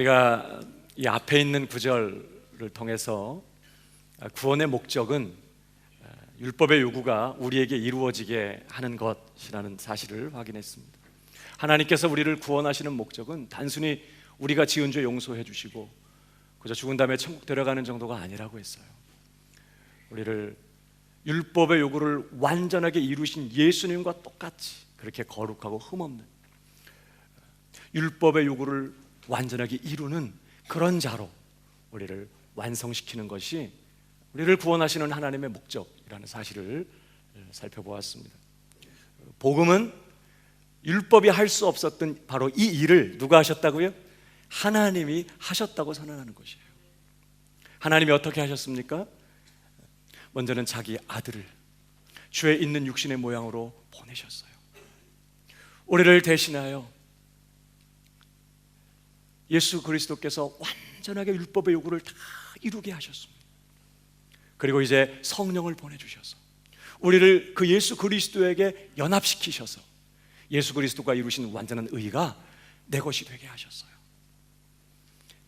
우리가 이 앞에 있는 구절을 통해서 구원의 목적은 율법의 요구가 우리에게 이루어지게 하는 것이라는 사실을 확인했습니다. 하나님께서 우리를 구원하시는 목적은 단순히 우리가 지은 죄 용서해 주시고 그저 죽은 다음에 천국 데려가는 정도가 아니라고 했어요. 우리를 율법의 요구를 완전하게 이루신 예수님과 똑같이 그렇게 거룩하고 흠없는 율법의 요구를 완전하게 이루는 그런 자로 우리를 완성시키는 것이 우리를 구원하시는 하나님의 목적이라는 사실을 살펴보았습니다. 복음은 율법이 할 수 없었던 바로 이 일을 누가 하셨다고요? 하나님이 하셨다고 선언하는 것이에요. 하나님이 어떻게 하셨습니까? 먼저는 자기 아들을 죄 있는 육신의 모양으로 보내셨어요. 우리를 대신하여 예수 그리스도께서 완전하게 율법의 요구를 다 이루게 하셨습니다. 그리고 이제 성령을 보내주셔서 우리를 그 예수 그리스도에게 연합시키셔서 예수 그리스도가 이루신 완전한 의가 내 것이 되게 하셨어요.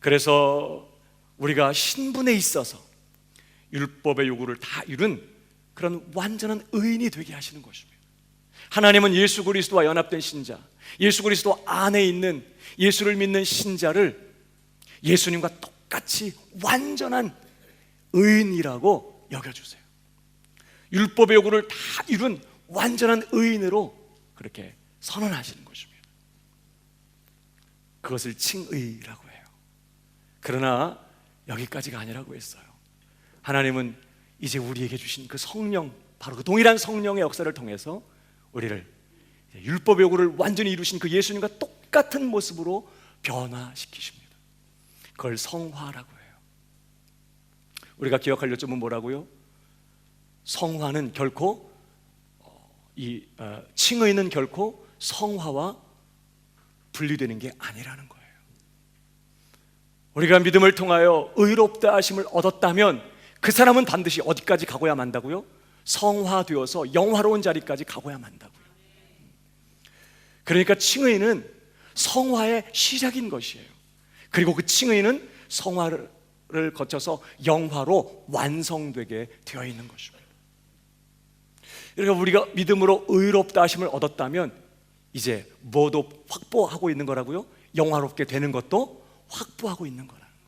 그래서 우리가 신분에 있어서 율법의 요구를 다 이룬 그런 완전한 의인이 되게 하시는 것입니다. 하나님은 예수 그리스도와 연합된 신자, 예수 그리스도 안에 있는 예수를 믿는 신자를 예수님과 똑같이 완전한 의인이라고 여겨주세요. 율법의 요구를 다 이룬 완전한 의인으로 그렇게 선언하시는 것입니다. 그것을 칭의라고 해요. 그러나 여기까지가 아니라고 했어요. 하나님은 이제 우리에게 주신 그 성령, 바로 그 동일한 성령의 역사를 통해서 우리를 율법의 요구를 완전히 이루신 그 예수님과 똑같은 모습으로 변화시키십니다. 그걸 성화라고 해요. 우리가 기억할 요점은 뭐라고요? 성화는 결코 칭의는 결코 성화와 분리되는 게 아니라는 거예요. 우리가 믿음을 통하여 의롭다 하심을 얻었다면 그 사람은 반드시 어디까지 가고야 만다고요? 성화되어서 영화로운 자리까지 가고야 만다고요. 그러니까 칭의는 성화의 시작인 것이에요. 그리고 그 칭의는 성화를 거쳐서 영화로 완성되게 되어 있는 것입니다. 그러니까 우리가 믿음으로 의롭다 하심을 얻었다면 이제 뭐도 확보하고 있는 거라고요? 영화롭게 되는 것도 확보하고 있는 거라는 거예요.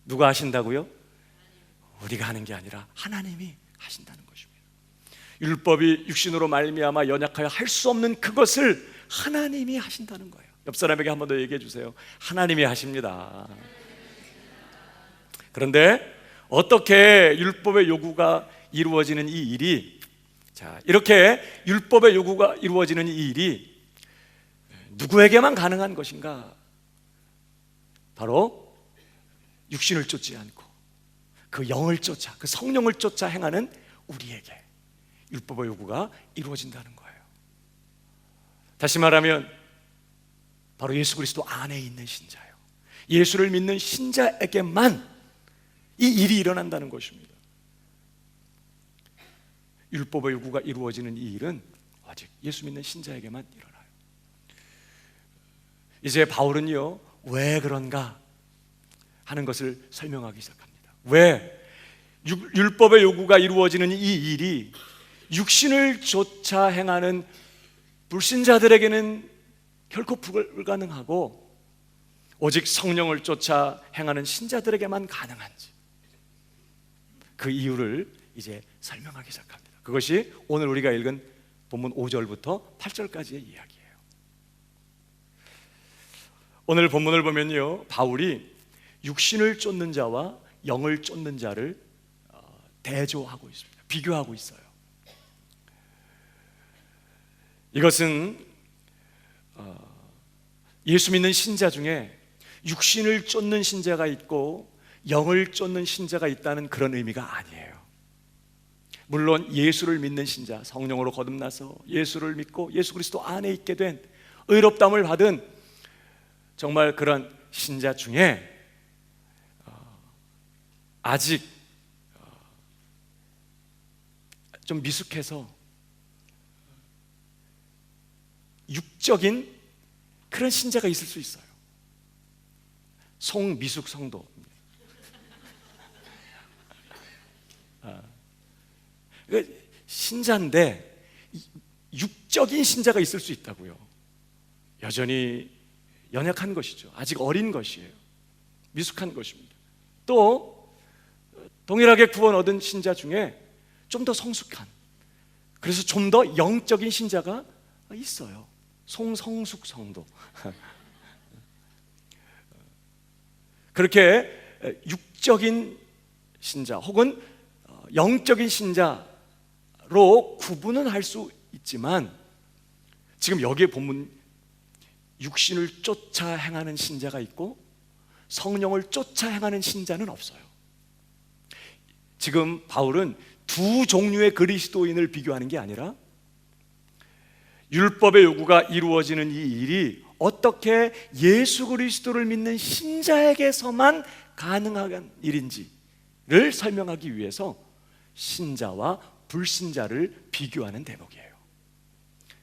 누가 하신다고요? 우리가 하는 게 아니라 하나님이 하신다는 것입니다. 율법이 육신으로 말미암아 연약하여 할 수 없는 그것을 하나님이 하신다는 거예요. 옆 사람에게 한 번 더 얘기해 주세요. 하나님이 하십니다. 그런데 어떻게 율법의 요구가 이루어지는 이 일이, 자, 이렇게 율법의 요구가 이루어지는 이 일이 누구에게만 가능한 것인가? 바로 육신을 쫓지 않고 그 영을 쫓아, 그 성령을 쫓아 행하는 우리에게 율법의 요구가 이루어진다는 거예요. 다시 말하면 바로 예수 그리스도 안에 있는 신자요, 예수를 믿는 신자에게만 이 일이 일어난다는 것입니다. 율법의 요구가 이루어지는 이 일은 아직 예수 믿는 신자에게만 일어나요. 이제 바울은요, 왜 그런가 하는 것을 설명하기 시작합니다. 왜 율법의 요구가 이루어지는 이 일이 육신을 쫓아 행하는 불신자들에게는 결코 불가능하고 오직 성령을 쫓아 행하는 신자들에게만 가능한지, 그 이유를 이제 설명하기 시작합니다. 그것이 오늘 우리가 읽은 본문 5절부터 8절까지의 이야기예요. 오늘 본문을 보면요, 바울이 육신을 쫓는 자와 영을 쫓는 자를 대조하고 있습니다. 비교하고 있어요. 이것은 예수 믿는 신자 중에 육신을 쫓는 신자가 있고 영을 쫓는 신자가 있다는 그런 의미가 아니에요. 물론 예수를 믿는 신자, 성령으로 거듭나서 예수를 믿고 예수 그리스도 안에 있게 된 의롭다함을 받은 정말 그런 신자 중에 아직 좀 미숙해서 육적인 그런 신자가 있을 수 있어요. 송미숙 성도. 신자인데 육적인 신자가 있을 수 있다고요. 여전히 연약한 것이죠. 아직 어린 것이에요. 미숙한 것입니다. 또 동일하게 구원 얻은 신자 중에 좀 더 성숙한, 그래서 좀 더 영적인 신자가 있어요. 송성숙 성도. 그렇게 육적인 신자 혹은 영적인 신자로 구분은 할 수 있지만, 지금 여기에 본문 육신을 쫓아 행하는 신자가 있고 성령을 쫓아 행하는 신자는 없어요. 지금 바울은 두 종류의 그리스도인을 비교하는 게 아니라 율법의 요구가 이루어지는 이 일이 어떻게 예수 그리스도를 믿는 신자에게서만 가능한 일인지를 설명하기 위해서 신자와 불신자를 비교하는 대목이에요.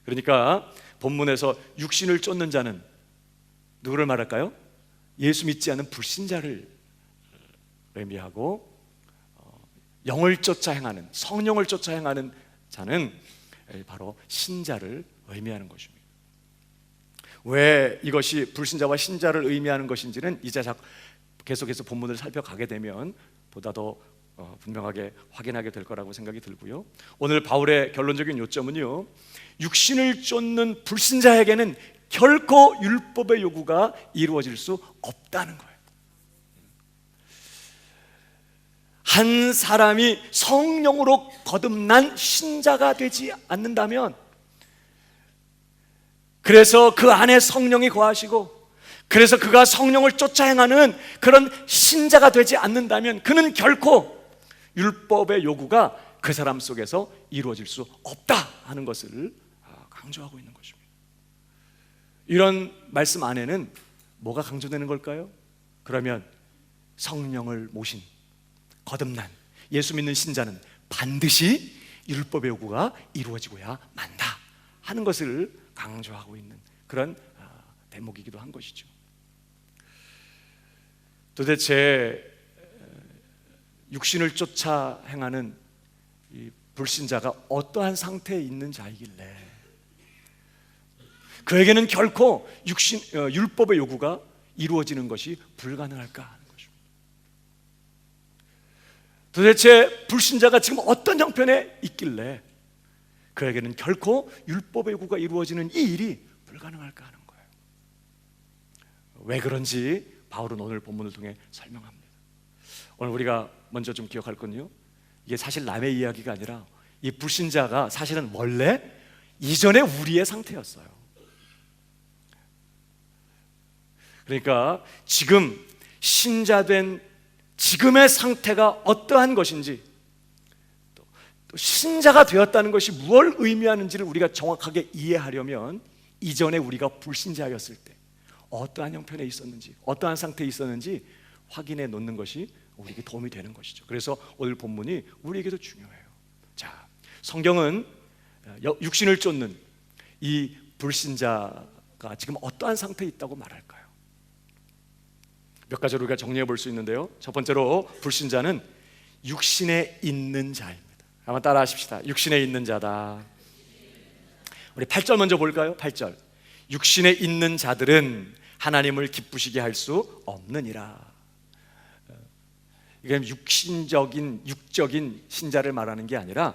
그러니까 본문에서 육신을 쫓는 자는 누구를 말할까요? 예수 믿지 않은 불신자를 의미하고, 영을 쫓아 행하는, 성령을 쫓아 행하는 자는 바로 신자를 의미하는 것입니다. 왜 이것이 불신자와 신자를 의미하는 것인지는 이제 계속해서 본문을 살펴가게 되면 보다 더 분명하게 확인하게 될 거라고 생각이 들고요. 오늘 바울의 결론적인 요점은요, 육신을 쫓는 불신자에게는 결코 율법의 요구가 이루어질 수 없다는 거예요. 한 사람이 성령으로 거듭난 신자가 되지 않는다면, 그래서 그 안에 성령이 거하시고 그래서 그가 성령을 쫓아 행하는 그런 신자가 되지 않는다면 그는 결코 율법의 요구가 그 사람 속에서 이루어질 수 없다 하는 것을 강조하고 있는 것입니다. 이런 말씀 안에는 뭐가 강조되는 걸까요? 그러면 성령을 모신 거듭난 예수 믿는 신자는 반드시 율법의 요구가 이루어지고야 만다 하는 것을 강조하고 있는 그런 대목이기도 한 것이죠. 도대체 육신을 쫓아 행하는 이 불신자가 어떠한 상태에 있는 자이길래 그에게는 결코 율법의 요구가 이루어지는 것이 불가능할까 하는 것입니다. 도대체 불신자가 지금 어떤 형편에 있길래 그에게는 결코 율법의 요구가 이루어지는 이 일이 불가능할까 하는 거예요. 왜 그런지 바울은 오늘 본문을 통해 설명합니다. 오늘 우리가 먼저 좀 기억할 건요, 이게 사실 남의 이야기가 아니라 이 불신자가 사실은 원래 이전에 우리의 상태였어요. 그러니까 지금 신자된 지금의 상태가 어떠한 것인지, 또 신자가 되었다는 것이 무엇을 의미하는지를 우리가 정확하게 이해하려면 이전에 우리가 불신자였을 때 어떠한 형편에 있었는지, 어떠한 상태에 있었는지 확인해 놓는 것이 우리에게 도움이 되는 것이죠. 그래서 오늘 본문이 우리에게도 중요해요. 자, 성경은 육신을 쫓는 이 불신자가 지금 어떠한 상태에 있다고 말할까요? 몇 가지로 우리가 정리해 볼 수 있는데요. 첫 번째로 불신자는 육신에 있는 자입니다. 한번 따라 하십시다. 육신에 있는 자다. 우리 8절 먼저 볼까요? 8절. 육신에 있는 자들은 하나님을 기쁘시게 할 수 없느니라. 이게 육적인 신자를 말하는 게 아니라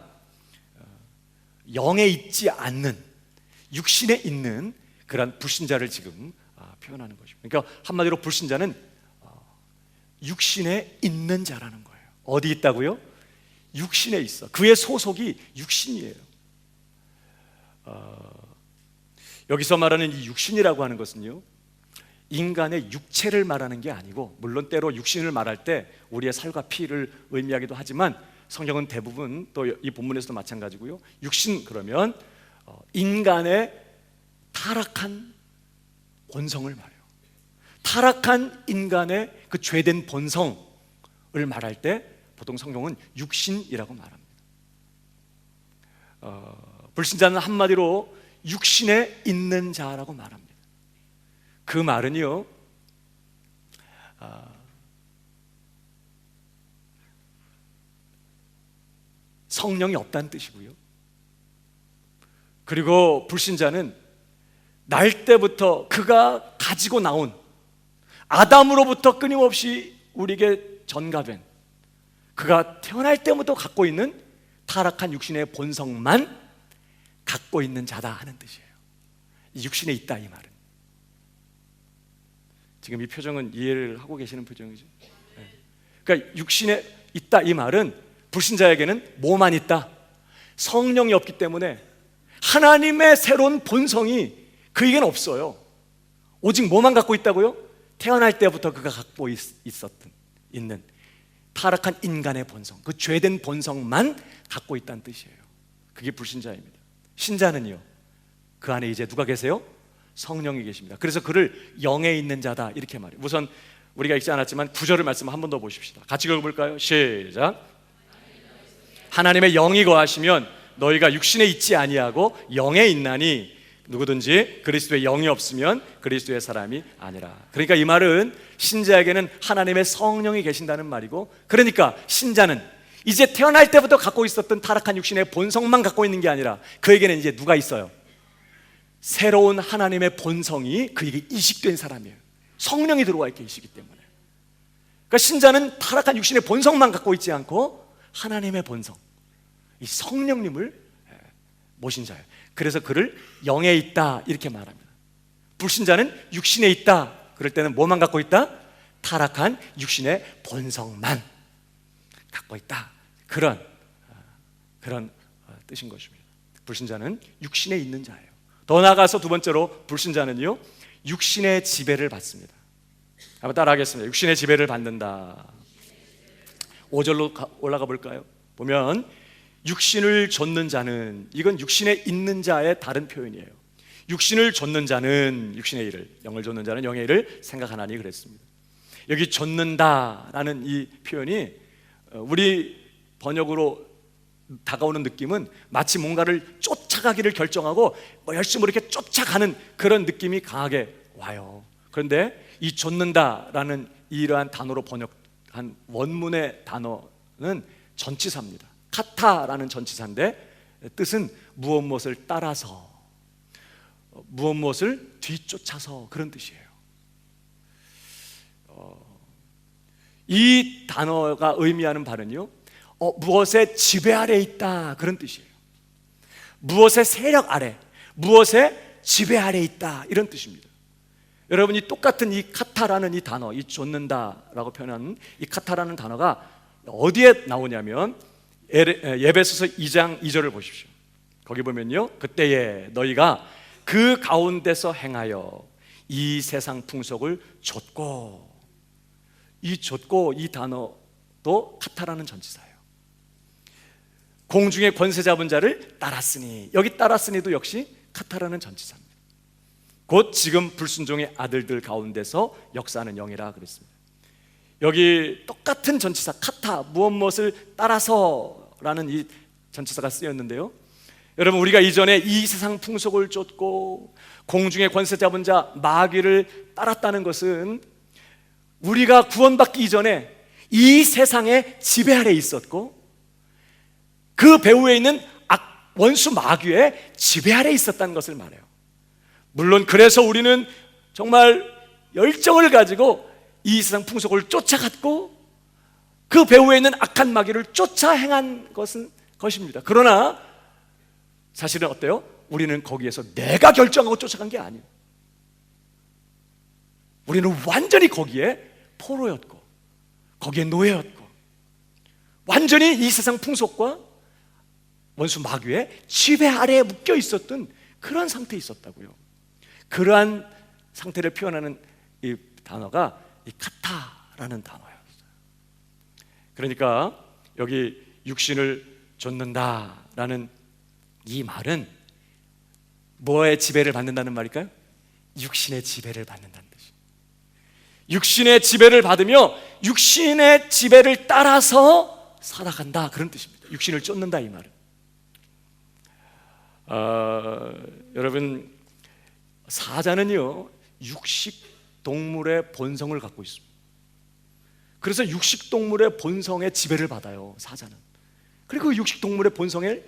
영에 있지 않는, 육신에 있는 그런 불신자를 지금 표현하는 것입니다. 그러니까 한마디로 불신자는 육신에 있는 자라는 거예요. 어디 있다고요? 육신에 있어. 그의 소속이 육신이에요. 여기서 말하는 이 육신이라고 하는 것은요, 인간의 육체를 말하는 게 아니고, 물론 때로 육신을 말할 때 우리의 살과 피를 의미하기도 하지만 성경은 대부분 또 이 본문에서도 마찬가지고요, 육신 그러면 인간의 타락한 본성을 말해요. 타락한 인간의 그 죄된 본성을 말할 때 보통 성경은 육신이라고 말합니다. 불신자는 한마디로 육신에 있는 자라고 말합니다. 그 말은요, 성령이 없다는 뜻이고요. 그리고 불신자는 날 때부터 그가 가지고 나온 아담으로부터 끊임없이 우리에게 전가된 그가 태어날 때부터 갖고 있는 타락한 육신의 본성만 갖고 있는 자다 하는 뜻이에요. 육신에 있다 이 말은. 지금 이 표정은 이해를 하고 계시는 표정이죠. 그러니까 육신에 있다 이 말은 불신자에게는 뭐만 있다? 성령이 없기 때문에 하나님의 새로운 본성이 그에게는 없어요. 오직 뭐만 갖고 있다고요? 태어날 때부터 그가 갖고 있는 타락한 인간의 본성, 그 죄된 본성만 갖고 있다는 뜻이에요. 그게 불신자입니다. 신자는요, 그 안에 이제 누가 계세요? 성령이 계십니다. 그래서 그를 영에 있는 자다 이렇게 말해요. 우선 우리가 읽지 않았지만 9절의 말씀 한 번 더 보십시다. 같이 읽어볼까요? 시작. 하나님의 영이 거하시면 너희가 육신에 있지 아니하고 영에 있나니 누구든지 그리스도의 영이 없으면 그리스도의 사람이 아니라. 그러니까 이 말은 신자에게는 하나님의 성령이 계신다는 말이고, 그러니까 신자는 이제 태어날 때부터 갖고 있었던 타락한 육신의 본성만 갖고 있는 게 아니라 그에게는 이제 누가 있어요? 새로운 하나님의 본성이 그에게 이식된 사람이에요. 성령이 들어와 있게 계시기 때문에. 그러니까 신자는 타락한 육신의 본성만 갖고 있지 않고 하나님의 본성, 이 성령님을 모신 자예요. 그래서 그를 영에 있다 이렇게 말합니다. 불신자는 육신에 있다 그럴 때는 뭐만 갖고 있다? 타락한 육신의 본성만 갖고 있다. 그런 뜻인 것입니다. 불신자는 육신에 있는 자예요. 더 나아가서 두 번째로 불신자는요, 육신의 지배를 받습니다. 한번 따라하겠습니다. 육신의 지배를 받는다. 5절로 올라가 볼까요? 보면 육신을 좇는 자는, 이건 육신에 있는 자의 다른 표현이에요. 육신을 좇는 자는 육신의 일을, 영을 좇는 자는 영의 일을 생각하나니 그랬습니다. 여기 좇는다라는 이 표현이 우리 번역으로 다가오는 느낌은 마치 뭔가를 쫓아가기를 결정하고 열심히 이렇게 쫓아가는 그런 느낌이 강하게 와요. 그런데 이 좇는다라는 이러한 단어로 번역한 원문의 단어는 전치사입니다. 카타라는 전치사인데 뜻은 무엇 무엇을 따라서, 무엇 무엇을 뒤쫓아서 그런 뜻이에요. 이 단어가 의미하는 바는요, 무엇의 지배 아래 있다 그런 뜻이에요. 무엇의 세력 아래, 무엇의 지배 아래 있다 이런 뜻입니다. 여러분이 똑같은 이 카타라는 이 단어, 이 좇는다라고 표현하는 이 카타라는 단어가 어디에 나오냐면 에베소서 2장 2절을 보십시오. 거기 보면요, 그때에 너희가 그 가운데서 행하여 이 세상 풍속을 좇고, 이 좇고 이 단어도 카타라는 전치사예요. 공중의 권세 잡은 자를 따랐으니, 여기 따랐으니도 역시 카타라는 전치사입니다. 곧 지금 불순종의 아들들 가운데서 역사하는 영이라 그랬습니다. 여기 똑같은 전치사 카타, 무엇 무엇을 따라서라는 이 전치사가 쓰였는데요, 여러분 우리가 이전에 이 세상 풍속을 쫓고 공중의 권세 잡은 자 마귀를 따랐다는 것은 우리가 구원받기 이전에 이 세상의 지배 아래 있었고 그 배후에 있는 원수 마귀의 지배 아래 있었다는 것을 말해요. 물론 그래서 우리는 정말 열정을 가지고 이 세상 풍속을 쫓아갔고 그 배후에 있는 악한 마귀를 쫓아 행한 것입니다. 그러나 사실은 어때요? 우리는 거기에서 내가 결정하고 쫓아간 게 아니에요. 우리는 완전히 거기에 포로였고 거기에 노예였고 완전히 이 세상 풍속과 원수 마귀의 지배 아래에 묶여 있었던 그런 상태에 있었다고요. 그러한 상태를 표현하는 이 단어가 이 카타라는 단어였어요. 그러니까 여기 육신을 좇는다라는 이 말은 뭐의 지배를 받는다는 말일까요? 육신의 지배를 받는다는 뜻이에요. 육신의 지배를 받으며 육신의 지배를 따라서 살아간다 그런 뜻입니다. 육신을 쫓는다 이 말은. 여러분 사자는요 육식 동물의 본성을 갖고 있습니다. 그래서 육식동물의 본성에 지배를 받아요, 사자는. 그리고 그 육식동물의 본성의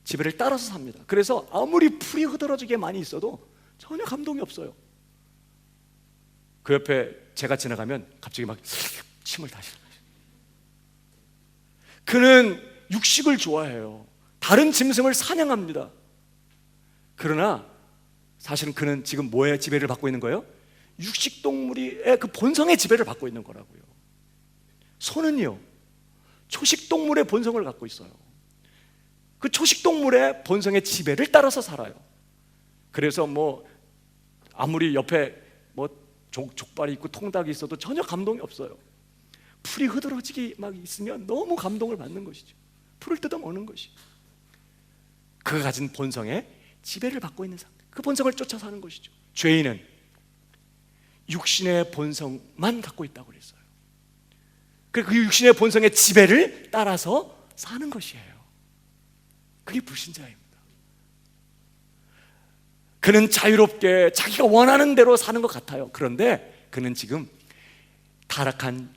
지배를 따라서 삽니다. 그래서 아무리 풀이 흐드러지게 많이 있어도 전혀 감동이 없어요. 그 옆에 제가 지나가면 갑자기 막 침을 다시는 거예요. 그는 육식을 좋아해요. 다른 짐승을 사냥합니다. 그러나 사실은 그는 지금 뭐에 지배를 받고 있는 거예요? 육식동물의 그 본성의 지배를 받고 있는 거라고요. 소는요, 초식동물의 본성을 갖고 있어요. 그 초식동물의 본성의 지배를 따라서 살아요. 그래서 뭐 아무리 옆에 뭐 족발이 있고 통닭이 있어도 전혀 감동이 없어요. 풀이 흐드러지게 막 있으면 너무 감동을 받는 것이죠. 풀을 뜯어 먹는 것이. 그가 가진 본성에 지배를 받고 있는 상태, 그 본성을 쫓아 사는 것이죠. 죄인은 육신의 본성만 갖고 있다고 그랬어요. 그 육신의 본성의 지배를 따라서 사는 것이에요. 그게 불신자입니다. 그는 자유롭게 자기가 원하는 대로 사는 것 같아요. 그런데 그는 지금 타락한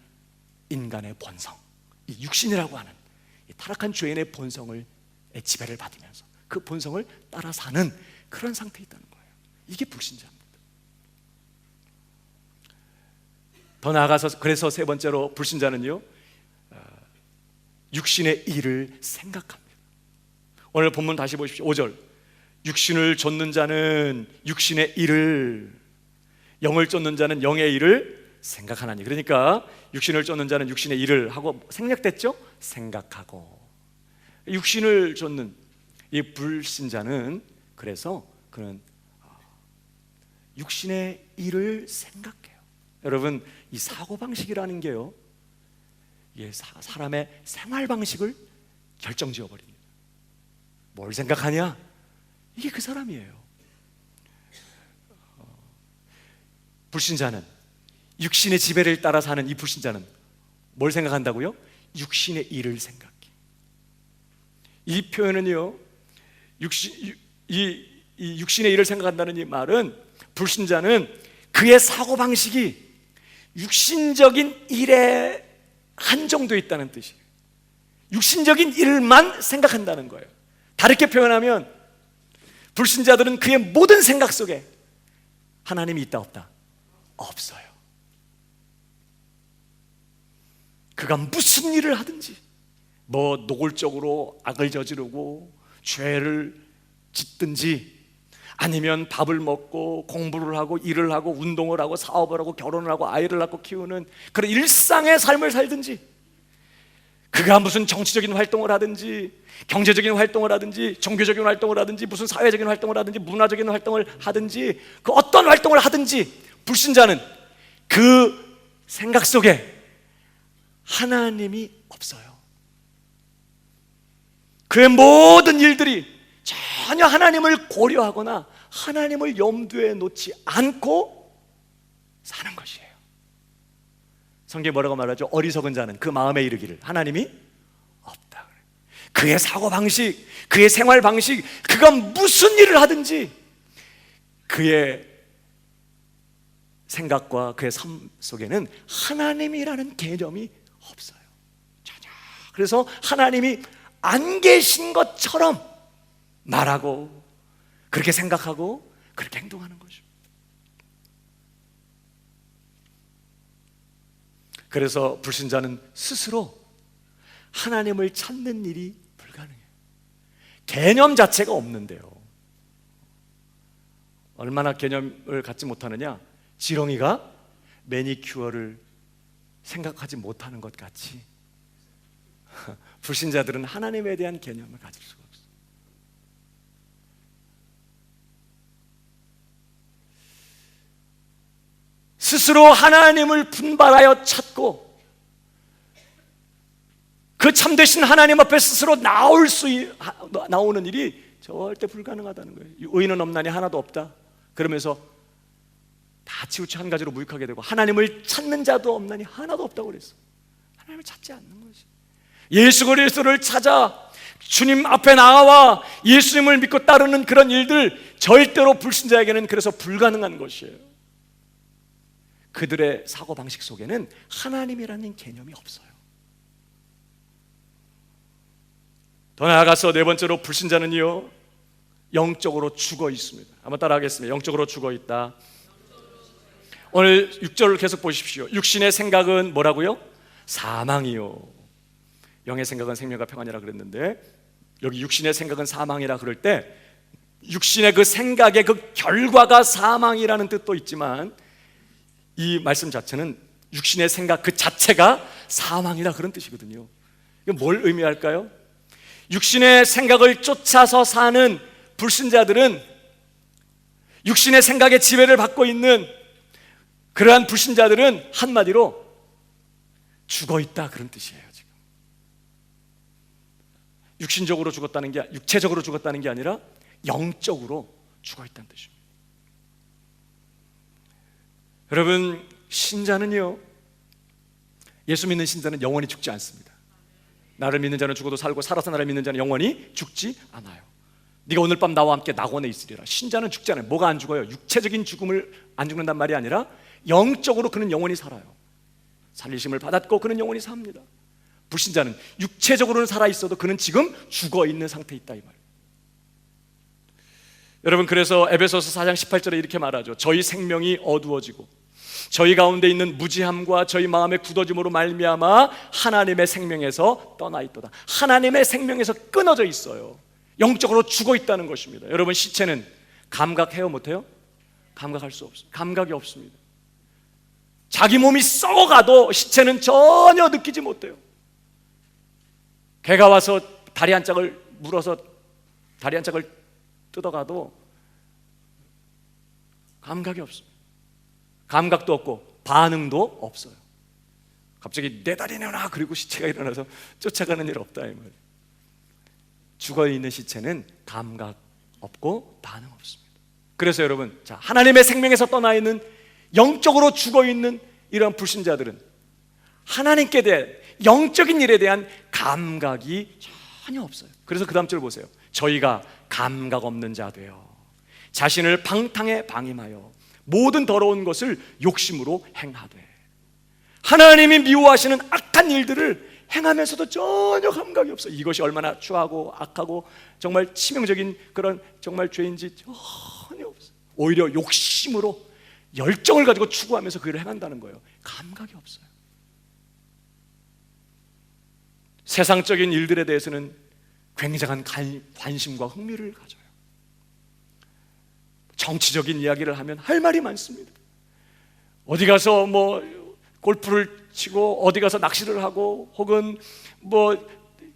인간의 본성, 이 육신이라고 하는 이 타락한 죄인의 본성을 지배를 받으면서 그 본성을 따라 사는 그런 상태에 있다는 거예요. 이게 불신자입니다. 더 나아가서 그래서 세 번째로 불신자는요, 육신의 일을 생각합니다. 오늘 본문 다시 보십시오. 5절, 육신을 좇는 자는 육신의 일을, 영을 쫓는 자는 영의 일을 생각하나니. 그러니까 육신을 쫓는 자는 육신의 일을 하고 생략됐죠? 생각하고. 육신을 쫓는 이 불신자는 그래서 그는 육신의 일을 생각해요. 여러분, 이 사고방식이라는 게요, 이게 사람의 생활방식을 결정지어버립니다. 뭘 생각하냐? 이게 그 사람이에요. 불신자는, 육신의 지배를 따라 사는 이 불신자는 뭘 생각한다고요? 육신의 일을 생각해. 이 표현은요, 이 육신의 일을 생각한다는 이 말은, 불신자는 그의 사고방식이 육신적인 일에 한정되어 있다는 뜻이에요. 육신적인 일만 생각한다는 거예요. 다르게 표현하면 불신자들은 그의 모든 생각 속에 하나님이 있다 없다? 없어요. 그가 무슨 일을 하든지, 뭐 노골적으로 악을 저지르고 죄를 짓든지, 아니면 밥을 먹고 공부를 하고 일을 하고 운동을 하고 사업을 하고 결혼을 하고 아이를 낳고 키우는 그런 일상의 삶을 살든지, 그가 무슨 정치적인 활동을 하든지 경제적인 활동을 하든지 종교적인 활동을 하든지 무슨 사회적인 활동을 하든지 문화적인 활동을 하든지, 그 어떤 활동을 하든지 불신자는 그 생각 속에 하나님이 없어요. 그의 모든 일들이 전혀 하나님을 고려하거나 하나님을 염두에 놓지 않고 사는 것이에요. 성경에 뭐라고 말하죠? 어리석은 자는 그 마음에 이르기를 하나님이 없다. 그의 사고방식, 그의 생활방식, 그가 무슨 일을 하든지 그의 생각과 그의 삶 속에는 하나님이라는 개념이 없어요. 전혀. 그래서 하나님이 안 계신 것처럼 말하고 그렇게 생각하고 그렇게 행동하는 거죠. 그래서 불신자는 스스로 하나님을 찾는 일이 불가능해요. 개념 자체가 없는데요, 얼마나 개념을 갖지 못하느냐? 지렁이가 매니큐어를 생각하지 못하는 것 같이 불신자들은 하나님에 대한 개념을 가질 수가 없어요. 스스로 하나님을 분발하여 찾고 그 참되신 하나님 앞에 스스로 나오는 일이 절대 불가능하다는 거예요. 의인은 없나니 하나도 없다. 그러면서 다 치우쳐 한 가지로 무익하게 되고, 하나님을 찾는 자도 없나니 하나도 없다고 그랬어. 하나님을 찾지 않는 것이. 예수 그리스도를 찾아 주님 앞에 나와 예수님을 믿고 따르는 그런 일들 절대로 불신자에게는 그래서 불가능한 것이에요. 그들의 사고방식 속에는 하나님이라는 개념이 없어요. 더 나아가서 네 번째로 불신자는요, 영적으로 죽어 있습니다. 한번 따라하겠습니다. 영적으로 죽어 있다. 오늘 6절을 계속 보십시오. 육신의 생각은 뭐라고요? 사망이요, 영의 생각은 생명과 평안이라 그랬는데, 여기 육신의 생각은 사망이라 그럴 때 육신의 그 생각의 그 결과가 사망이라는 뜻도 있지만, 이 말씀 자체는 육신의 생각 그 자체가 사망이라 그런 뜻이거든요. 이게 뭘 의미할까요? 육신의 생각을 쫓아서 사는 불신자들은, 육신의 생각의 지배를 받고 있는 그러한 불신자들은 한마디로 죽어 있다 그런 뜻이에요. 지금 육신적으로 죽었다는 게, 육체적으로 죽었다는 게 아니라 영적으로 죽어 있다는 뜻입니다. 여러분, 신자는요, 예수 믿는 신자는 영원히 죽지 않습니다. 나를 믿는 자는 죽어도 살고 살아서 나를 믿는 자는 영원히 죽지 않아요. 네가 오늘 밤 나와 함께 낙원에 있으리라. 신자는 죽지 않아요. 뭐가 안 죽어요? 육체적인 죽음을 안 죽는단 말이 아니라 영적으로 그는 영원히 살아요. 살리심을 받았고 그는 영원히 삽니다. 불신자는 육체적으로는 살아있어도 그는 지금 죽어있는 상태에 있다 이 말이에요. 여러분, 그래서 에베소서 4장 18절에 이렇게 말하죠. 저희 생명이 어두워지고 저희 가운데 있는 무지함과 저희 마음의 굳어짐으로 말미암아 하나님의 생명에서 떠나 있도다. 하나님의 생명에서 끊어져 있어요. 영적으로 죽어 있다는 것입니다. 여러분, 시체는 감각해요, 못해요? 감각할 수 없어요. 감각이 없습니다. 자기 몸이 썩어가도 시체는 전혀 느끼지 못해요. 개가 와서 다리 한 짝을 물어서 다리 한 짝을 뜯어가도 감각이 없습니다. 감각도 없고 반응도 없어요. 갑자기 내 다리 내놔 그리고 시체가 일어나서 쫓아가는 일 없다 이 말이에요. 죽어있는 시체는 감각 없고 반응 없습니다. 그래서 여러분, 자, 하나님의 생명에서 떠나 있는 영적으로 죽어있는 이런 불신자들은 하나님께 대한 영적인 일에 대한 감각이 전혀 없어요. 그래서 그 다음 절 보세요. 저희가 감각 없는 자 되어 자신을 방탕에 방임하여 모든 더러운 것을 욕심으로 행하되, 하나님이 미워하시는 악한 일들을 행하면서도 전혀 감각이 없어요. 이것이 얼마나 추하고 악하고 정말 치명적인 그런 정말 죄인지 전혀 없어요. 오히려 욕심으로 열정을 가지고 추구하면서 그 일을 행한다는 거예요. 감각이 없어요. 세상적인 일들에 대해서는 굉장한 관심과 흥미를 가져요. 정치적인 이야기를 하면 할 말이 많습니다. 어디 가서 뭐 골프를 치고 어디 가서 낚시를 하고 혹은 뭐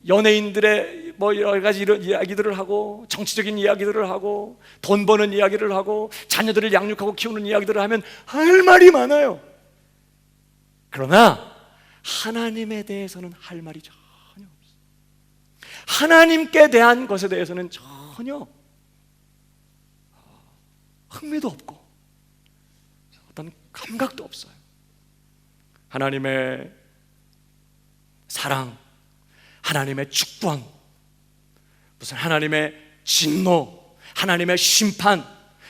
연예인들의 뭐 여러 가지 이런 이야기들을 하고 정치적인 이야기들을 하고 돈 버는 이야기를 하고 자녀들을 양육하고 키우는 이야기들을 하면 할 말이 많아요. 그러나 하나님에 대해서는 할 말이 전혀 없어요. 하나님께 대한 것에 대해서는 전혀 흥미도 없고 어떤 감각도 없어요. 하나님의 사랑, 하나님의 축복, 무슨 하나님의 진노, 하나님의 심판,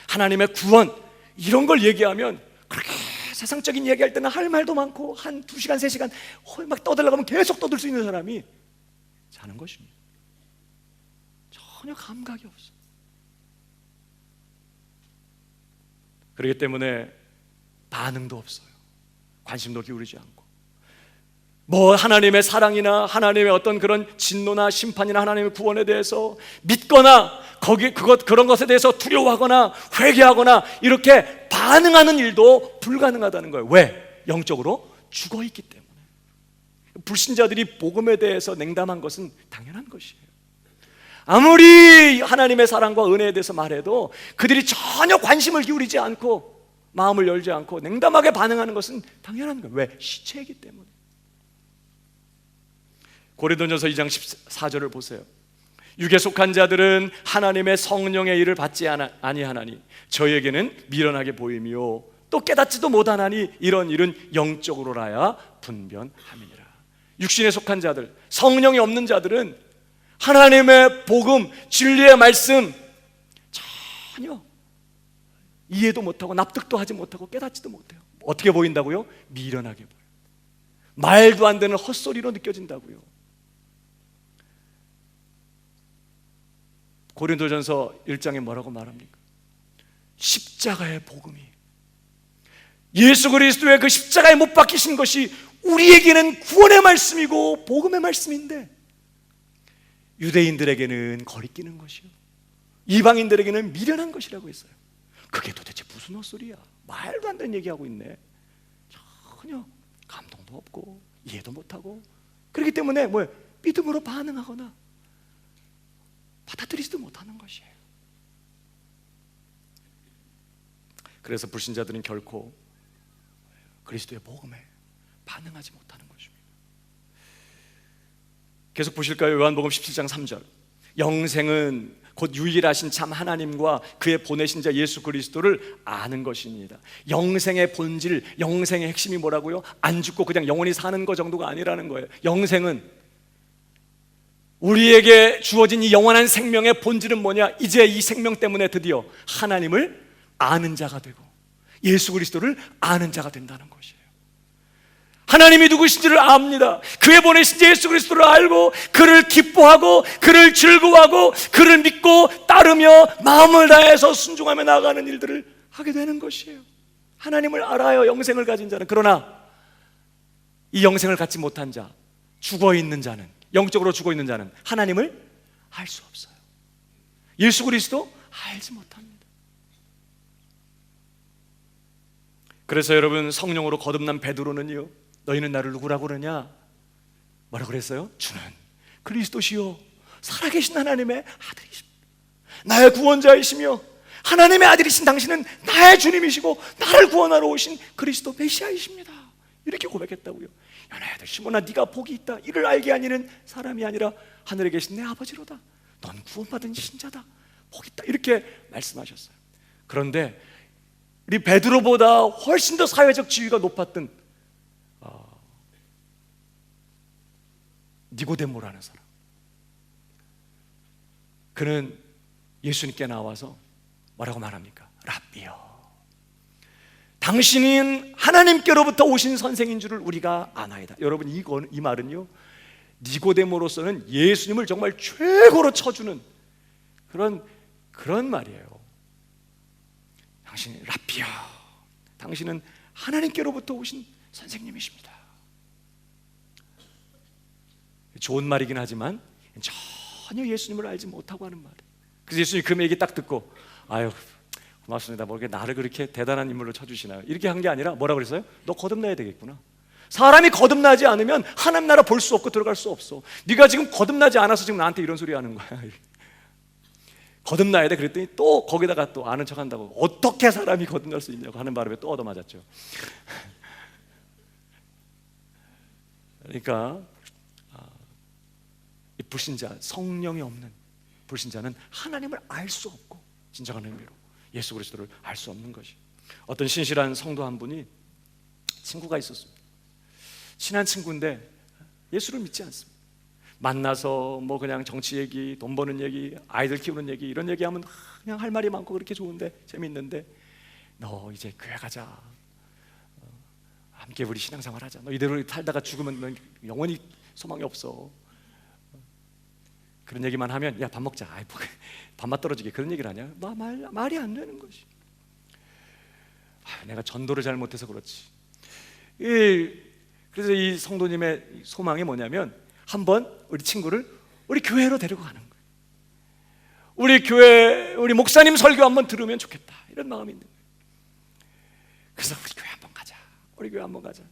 하나님의 구원, 이런 걸 얘기하면 그렇게 세상적인 얘기할 때는 할 말도 많고 한 2시간, 3시간 막 떠들려고 하면 계속 떠들 수 있는 사람이 자는 것입니다. 전혀 감각이 없어요. 그렇기 때문에 반응도 없어요. 관심도 기울이지 않고, 뭐 하나님의 사랑이나 하나님의 어떤 그런 진노나 심판이나 하나님의 구원에 대해서 믿거나 그런 것에 대해서 두려워하거나 회개하거나 이렇게 반응하는 일도 불가능하다는 거예요. 왜? 영적으로 죽어 있기 때문에. 불신자들이 복음에 대해서 냉담한 것은 당연한 것이에요. 아무리 하나님의 사랑과 은혜에 대해서 말해도 그들이 전혀 관심을 기울이지 않고 마음을 열지 않고 냉담하게 반응하는 것은 당연한 거예요. 왜? 시체이기 때문에. 고린도전서 2장 14절을 보세요. 육에 속한 자들은 하나님의 성령의 일을 받지 아니하나니 저희에게는 미련하게 보이며 또 깨닫지도 못하나니 이런 일은 영적으로라야 분변함이니라. 육신에 속한 자들, 성령이 없는 자들은 하나님의 복음, 진리의 말씀 전혀 이해도 못하고 납득도 하지 못하고 깨닫지도 못해요. 어떻게 보인다고요? 미련하게 보여요. 말도 안 되는 헛소리로 느껴진다고요. 고린도전서 1장에 뭐라고 말합니까? 십자가의 복음이, 예수 그리스도의 그 십자가에 못 박히신 것이 우리에게는 구원의 말씀이고 복음의 말씀인데 유대인들에게는 거리끼는 것이요, 이방인들에게는 미련한 것이라고 했어요. 그게 도대체 무슨 헛소리야? 말도 안 되는 얘기하고 있네. 전혀 감동도 없고 이해도 못하고, 그렇기 때문에 믿음으로 반응하거나 받아들이지도 못하는 것이에요. 그래서 불신자들은 결코 그리스도의 복음에 반응하지 못하는 것입니다. 계속 보실까요? 요한복음 17장 3절. 영생은 곧 유일하신 참 하나님과 그의 보내신 자 예수 그리스도를 아는 것입니다. 영생의 본질, 영생의 핵심이 뭐라고요? 안 죽고 그냥 영원히 사는 것 정도가 아니라는 거예요. 영생은, 우리에게 주어진 이 영원한 생명의 본질은 뭐냐? 이제 이 생명 때문에 드디어 하나님을 아는 자가 되고 예수 그리스도를 아는 자가 된다는 것이에요. 하나님이 누구신지를 압니다. 그의 보내신 예수 그리스도를 알고 그를 기뻐하고 그를 즐거워하고 그를 믿고 따르며 마음을 다해서 순종하며 나아가는 일들을 하게 되는 것이에요. 하나님을 알아요, 영생을 가진 자는. 그러나 이 영생을 갖지 못한 자, 죽어있는 자는, 영적으로 죽어있는 자는 하나님을 알 수 없어요. 예수 그리스도 알지 못합니다. 그래서 여러분, 성령으로 거듭난 베드로는요, 너희는 나를 누구라고 그러냐? 뭐라고 그랬어요? 주는 그리스도시요 살아계신 하나님의 아들이십니다. 나의 구원자이시며 하나님의 아들이신 당신은 나의 주님이시고 나를 구원하러 오신 그리스도 메시아이십니다. 이렇게 고백했다고요. 야, 내 아들 시몬아, 네가 복이 있다. 이를 알게 하니는 사람이 아니라 하늘에 계신 내 아버지로다. 넌 구원받은 신자다. 복이 있다. 이렇게 말씀하셨어요. 그런데 우리 베드로보다 훨씬 더 사회적 지위가 높았던 니고데모라는 사람, 그는 예수님께 나와서 뭐라고 말합니까? 랍비여, 당신은 하나님께로부터 오신 선생인 줄을 우리가 아나이다. 여러분, 이 말은요, 니고데모로서는 예수님을 정말 최고로 쳐주는 그런 말이에요. 당신은 랍비여, 당신은 하나님께로부터 오신 선생님이십니다. 좋은 말이긴 하지만 전혀 예수님을 알지 못하고 하는 말이에요. 그래서 예수님이 그 얘기 딱 듣고, 아유 고맙습니다, 뭐 나를 그렇게 대단한 인물로 쳐주시나요? 이렇게 한 게 아니라 뭐라고 그랬어요? 너 거듭나야 되겠구나. 사람이 거듭나지 않으면 하나님 나라 볼 수 없고 들어갈 수 없어. 네가 지금 거듭나지 않아서 지금 나한테 이런 소리 하는 거야. 거듭나야 돼. 그랬더니 또 거기다가 또 아는 척 한다고, 어떻게 사람이 거듭날 수 있냐고 하는 바람에 또 얻어맞았죠. 그러니까 이 불신자, 성령이 없는 불신자는 하나님을 알 수 없고 진정한 의미로 예수 그리스도를 알 수 없는 것이. 어떤 신실한 성도 한 분이 친구가 있었습니다. 친한 친구인데 예수를 믿지 않습니다. 만나서 뭐 그냥 정치 얘기, 돈 버는 얘기, 아이들 키우는 얘기, 이런 얘기하면 그냥 할 말이 많고 그렇게 좋은데, 재밌는데, 너 이제 교회 가자, 함께 우리 신앙생활 하자, 너 이대로 살다가 죽으면 너 영원히 소망이 없어, 그런 얘기만 하면 야 밥 먹자, 아이 뭐 밥맛 떨어지게 그런 얘기를 하냐? 말이 안 되는 것이. 내가 전도를 잘못해서 그렇지. 그래서 이 성도님의 소망이 뭐냐면, 한번 우리 친구를 우리 교회로 데리고 가는 거예요. 우리 교회, 우리 목사님 설교 한번 들으면 좋겠다, 이런 마음이 있는 거예요. 그래서 우리 교회 한번 가자, 우리 교회 한번 가자.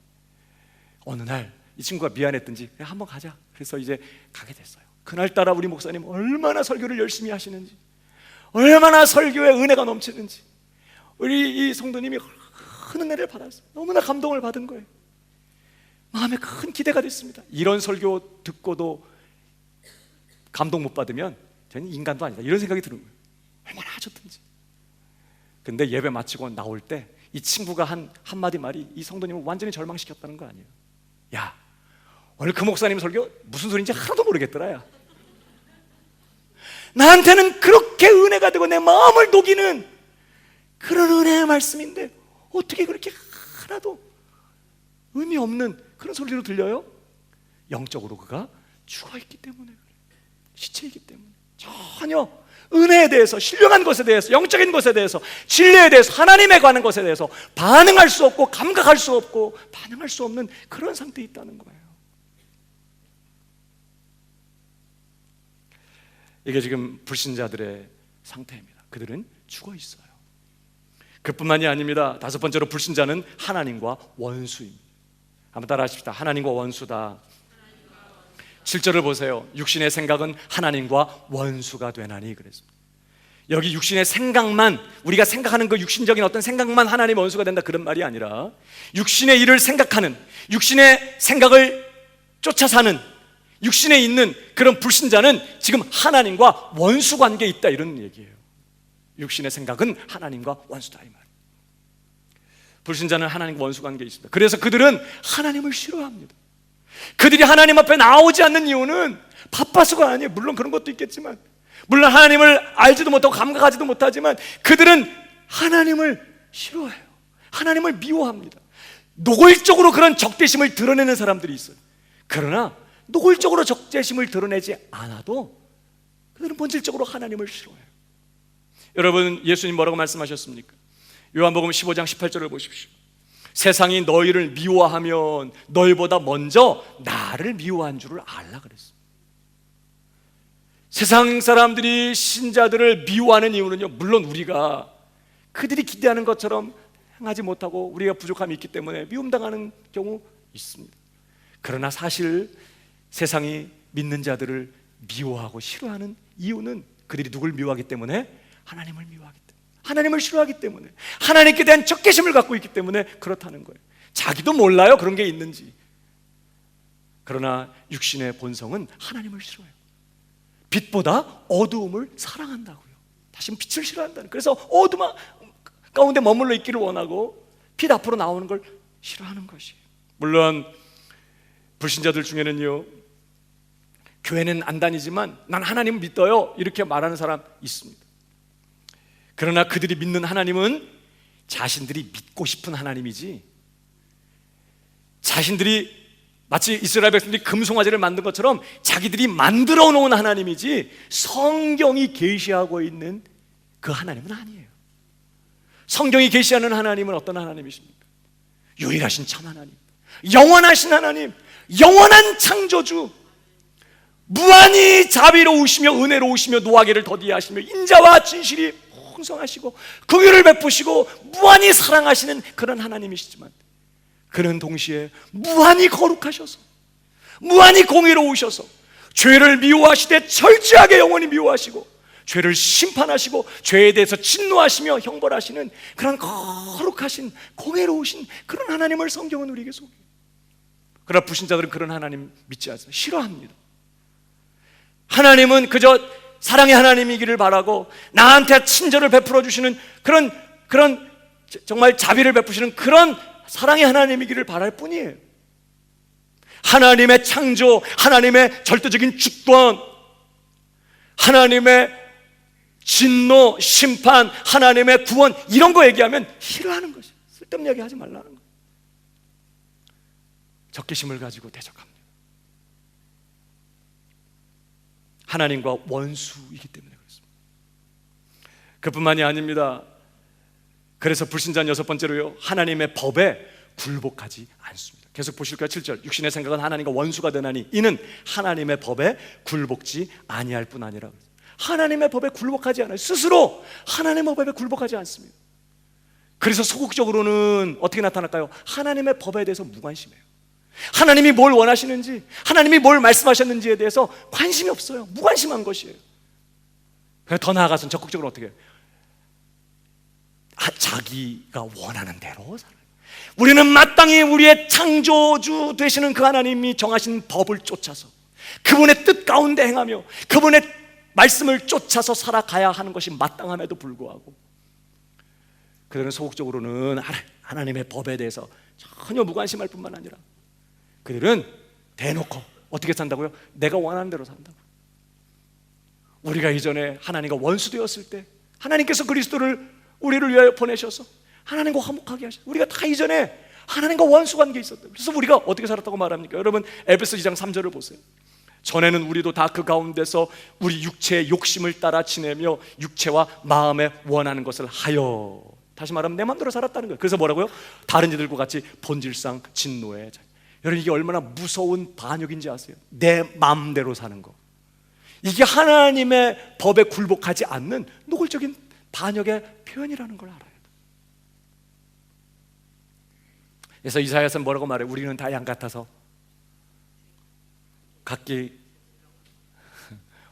어느 날 이 친구가 미안했든지 그냥 한번 가자. 그래서 이제 가게 됐어요. 그날따라 우리 목사님 얼마나 설교를 열심히 하시는지, 얼마나 설교에 은혜가 넘치는지, 우리 이 성도님이 큰 은혜를 받았어요. 너무나 감동을 받은 거예요. 마음에 큰 기대가 됐습니다. 이런 설교 듣고도 감동 못 받으면 저는 인간도 아니다, 이런 생각이 드는 거예요. 얼마나 하셨든지. 근데 예배 마치고 나올 때 이 친구가 한 한마디 말이 이 성도님을 완전히 절망시켰다는 거 아니에요. 야, 오늘 그 목사님 설교 무슨 소리인지 하나도 모르겠더라. 야, 나한테는 그렇게 은혜가 되고 내 마음을 녹이는 그런 은혜의 말씀인데 어떻게 그렇게 하나도 의미 없는 그런 소리로 들려요? 영적으로 그가 죽어있기 때문에 그래요. 시체이기 때문에. 전혀 은혜에 대해서, 신령한 것에 대해서, 영적인 것에 대해서, 진리에 대해서, 하나님에 관한 것에 대해서 반응할 수 없고 감각할 수 없고 반응할 수 없는 그런 상태에 있다는 거예요. 이게 지금 불신자들의 상태입니다. 그들은 죽어 있어요. 그뿐만이 아닙니다. 다섯 번째로 불신자는 하나님과 원수입니다. 한번 따라 하십시다. 하나님과 원수다. 7절을 보세요. 육신의 생각은 하나님과 원수가 되나니 그랬습니다. 여기 육신의 생각만, 우리가 생각하는 그 육신적인 어떤 생각만 하나님의 원수가 된다 그런 말이 아니라 육신의 일을 생각하는, 육신의 생각을 쫓아 사는, 육신에 있는 그런 불신자는 지금 하나님과 원수 관계에 있다 이런 얘기예요. 육신의 생각은 하나님과 원수다 이 말. 불신자는 하나님과 원수 관계에 있습니다. 그래서 그들은 하나님을 싫어합니다. 그들이 하나님 앞에 나오지 않는 이유는 바빠서가 아니에요. 물론 그런 것도 있겠지만, 물론 하나님을 알지도 못하고 감각하지도 못하지만 그들은 하나님을 싫어해요. 하나님을 미워합니다. 노골적으로 그런 적대심을 드러내는 사람들이 있어요. 그러나 노골적으로 적대심을 드러내지 않아도 그들은 본질적으로 하나님을 싫어해요. 여러분, 예수님 뭐라고 말씀하셨습니까? 요한복음 15장 18절을 보십시오. 세상이 너희를 미워하면 너희보다 먼저 나를 미워한 줄을 알라 그랬습니다. 세상 사람들이 신자들을 미워하는 이유는요, 물론 우리가 그들이 기대하는 것처럼 행하지 못하고 우리가 부족함이 있기 때문에 미움당하는 경우 있습니다. 그러나 사실 세상이 믿는 자들을 미워하고 싫어하는 이유는 그들이 누굴 미워하기 때문에? 하나님을 미워하기 때문에, 하나님을 싫어하기 때문에, 하나님께 대한 적개심을 갖고 있기 때문에 그렇다는 거예요. 자기도 몰라요, 그런 게 있는지. 그러나 육신의 본성은 하나님을 싫어해요. 빛보다 어두움을 사랑한다고요. 다시 빛을 싫어한다는. 그래서 어둠 가운데 머물러 있기를 원하고 빛 앞으로 나오는 걸 싫어하는 것이에요. 물론 불신자들 중에는요, 교회는 안 다니지만 난 하나님 믿어요 이렇게 말하는 사람 있습니다. 그러나 그들이 믿는 하나님은 자신들이 믿고 싶은 하나님이지, 자신들이 마치 이스라엘 백성들이 금송아지를 만든 것처럼 자기들이 만들어 놓은 하나님이지 성경이 계시하고 있는 그 하나님은 아니에요. 성경이 계시하는 하나님은 어떤 하나님이십니까? 유일하신 참 하나님, 영원하신 하나님, 영원한 창조주, 무한히 자비로우시며 은혜로우시며 노하기를 더디하시며 인자와 진실이 풍성하시고 긍휼을 베푸시고 무한히 사랑하시는 그런 하나님이시지만, 그는 동시에 무한히 거룩하셔서 무한히 공의로우셔서 죄를 미워하시되 철저하게 영원히 미워하시고 죄를 심판하시고 죄에 대해서 진노하시며 형벌하시는 그런 거룩하신 공의로우신 그런 하나님을 성경은 우리에게 소개해요. 그러나 불신자들은 그런 하나님 믿지 않습니다. 싫어합니다. 하나님은 그저 사랑의 하나님이기를 바라고 나한테 친절을 베풀어 주시는 그런 정말 자비를 베푸시는 그런 사랑의 하나님이기를 바랄 뿐이에요. 하나님의 창조, 하나님의 절대적인 주권, 하나님의 진노, 심판, 하나님의 구원, 이런 거 얘기하면 싫어하는 것이, 쓸데없는 얘기 하지 말라는 거예요. 적개심을 가지고 대적합니다. 하나님과 원수이기 때문에 그렇습니다. 그뿐만이 아닙니다. 그래서 불신자는 여섯 번째로요, 하나님의 법에 굴복하지 않습니다. 계속 보실까요? 7절, 육신의 생각은 하나님과 원수가 되나니 이는 하나님의 법에 굴복지 아니할 뿐 아니라. 하나님의 법에 굴복하지 않아요. 스스로 하나님의 법에 굴복하지 않습니다. 그래서 소극적으로는 어떻게 나타날까요? 하나님의 법에 대해서 무관심해요. 하나님이 뭘 원하시는지, 하나님이 뭘 말씀하셨는지에 대해서 관심이 없어요. 무관심한 것이에요. 더 나아가서는 적극적으로 어떻게 해요? 자기가 원하는 대로 살아요. 우리는 마땅히 우리의 창조주 되시는 그 하나님이 정하신 법을 쫓아서 그분의 뜻 가운데 행하며 그분의 말씀을 쫓아서 살아가야 하는 것이 마땅함에도 불구하고 그들은 소극적으로는 하나님의 법에 대해서 전혀 무관심할 뿐만 아니라 그들은 대놓고 어떻게 산다고요? 내가 원하는 대로 산다고. 우리가 이전에 하나님과 원수되었을 때 하나님께서 그리스도를 우리를 위하여 보내셔서 하나님과 화목하게 하셨어요. 우리가 다 이전에 하나님과 원수 관계에 있었다. 그래서 우리가 어떻게 살았다고 말합니까? 여러분 에베소 2장 3절을 보세요. 전에는 우리도 다 그 가운데서 우리 육체의 욕심을 따라 지내며 육체와 마음에 원하는 것을 하여, 다시 말하면 내 마음대로 살았다는 거예요. 그래서 뭐라고요? 다른 이들과 같이 본질상 진노의 자. 여러분 이게 얼마나 무서운 반역인지 아세요? 내 마음대로 사는 거. 이게 하나님의 법에 굴복하지 않는 노골적인 반역의 표현이라는 걸 알아요. 그래서 이사야서는 뭐라고 말해요? 우리는 다 양 같아서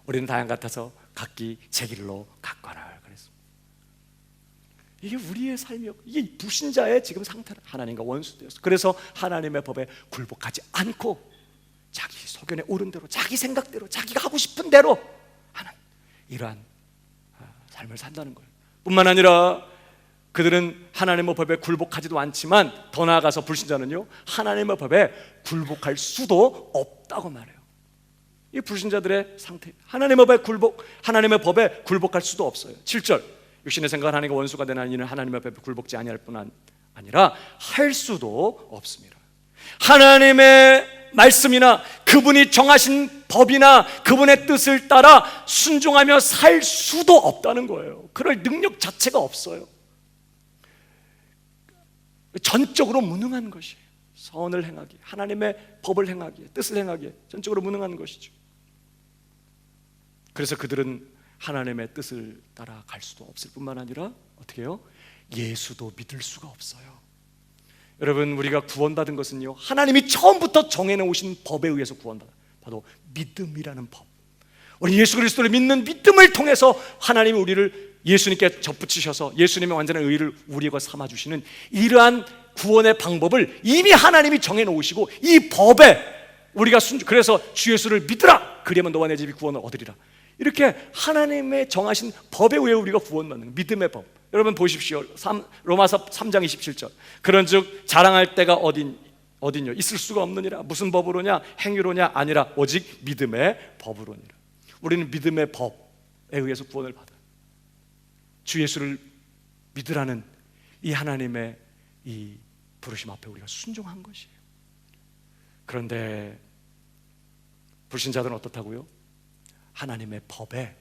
우리는 다 양 같아서 각기 제 길로 갔거라 그랬습니다. 이게 우리의 삶이요, 이게 불신자의 지금 상태는 하나님과 원수되었어. 그래서 하나님의 법에 굴복하지 않고 자기 소견에 옳은 대로, 자기 생각대로, 자기가 하고 싶은 대로 하는 이러한 삶을 산다는 거예요. 뿐만 아니라 그들은 하나님의 법에 굴복하지도 않지만 더 나아가서 불신자는요, 하나님의 법에 굴복할 수도 없다고 말해요. 이 불신자들의 상태, 하나님의 법에 굴복할 수도 없어요. 7절, 육신의 생각은 하나님과 원수가 되나니 이는 하나님의 법에 굴복지 아니할 뿐 아니라 할 수도 없습니다. 하나님의 말씀이나 그분이 정하신 법이나 그분의 뜻을 따라 순종하며 살 수도 없다는 거예요. 그럴 능력 자체가 없어요. 전적으로 무능한 것이에요. 선을 행하기에, 하나님의 법을 행하기에, 뜻을 행하기에 전적으로 무능한 것이죠. 그래서 그들은 하나님의 뜻을 따라 갈 수도 없을 뿐만 아니라 어떻게 해요? 예수도 믿을 수가 없어요. 여러분 우리가 구원받은 것은요, 하나님이 처음부터 정해놓으신 법에 의해서 구원받아요. 바로 믿음이라는 법. 우리 예수 그리스도를 믿는 믿음을 통해서 하나님이 우리를 예수님께 접붙이셔서 예수님의 완전한 의를 우리에게 삼아주시는 이러한 구원의 방법을 이미 하나님이 정해놓으시고 이 법에 우리가 그래서 주 예수를 믿으라 그리하면 너와 내 집이 구원을 얻으리라, 이렇게 하나님의 정하신 법에 의해 우리가 구원받는 믿음의 법. 여러분 보십시오. 로마서 3장 27절. 그런즉 자랑할 때가 어디뇨? 있을 수가 없느니라. 무슨 법으로냐? 행위로냐? 아니라 오직 믿음의 법으로니라. 우리는 믿음의 법에 의해서 구원을 받아요. 주 예수를 믿으라는 이 하나님의 이 부르심 앞에 우리가 순종한 것이에요. 그런데 불신자들은 어떻다고요? 하나님의 법에